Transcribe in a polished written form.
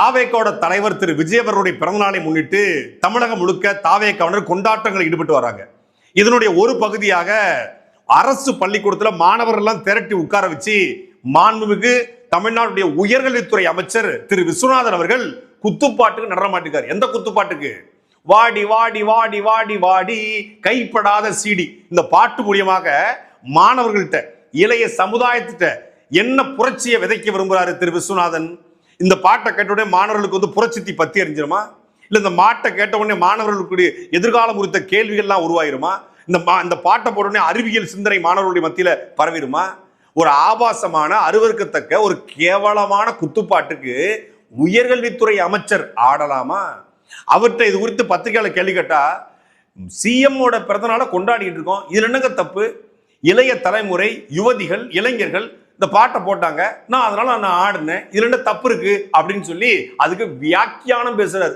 தாவேக்காவோட தலைவர் திரு விஜய் அவர்களுடைய பிறந்தநாளை முன்னிட்டு தமிழகம் முழுக்க தாவேக்காவினர் கொண்டாட்டங்களில் ஈடுபட்டு வராங்க. இதனுடைய ஒரு பகுதியாக அரசு பள்ளிக்கூடத்தில் மாணவர்கள்லாம் திரட்டி உட்கார வச்சு மாண்புமிகு தமிழ்நாடுடைய உயர்கல்வித்துறை அமைச்சர் திரு விஸ்வநாதன் அவர்கள் குத்துப்பாட்டுக்கு நடனமாட்டிருக்காரு. எந்த குத்துப்பாட்டுக்கு? வாடி வாடி வாடி வாடி வாடி கைப்படாத சீடி. இந்த பாட்டு மூலியமாக மாணவர்கள்ட்ட, இளைய சமுதாயத்திட்ட என்ன புரட்சியை விதைக்க விரும்புகிறாரு திரு விஸ்வநாதன்? இந்த பாட்டை கேட்ட உடனே மாணவர்களுக்கு வந்து புரட்சி பத்தி அறிஞ்சிருமா? இல்ல இந்த மாட்டை கேட்ட உடனே மாணவர்களுக்கு எதிர்காலம் குறித்த கேள்விகள்லாம் உருவாயிருமா? இந்த பாட்டை போட்ட உடனே அறிவியல் சிந்தனை மாணவர்களுடைய மத்தியில பரவிடுமா? ஒரு ஆபாசமான, அருவருக்கத்தக்க, ஒரு கேவலமான குத்துப்பாட்டுக்கு உயர்கல்வித்துறை அமைச்சர் ஆடலாமா? அவர்கிட்ட இது குறித்து பத்திரிகையாளர் கேள்வி கேட்டா, சிஎம்மோட பிறந்தநாளை கொண்டாடிட்டு இருக்கோம், இதுல என்னங்க தப்பு? இளைய தலைமுறை யுவதிகள், இளைஞர்கள் இந்த பாட்டை போட்டாங்க, நான் அதனால நான் ஆடினேன், இதுல என்ன தப்பு இருக்கு அப்படின்னு சொல்லி அதுக்கு வியாக்கியானம் பேசுறாரு.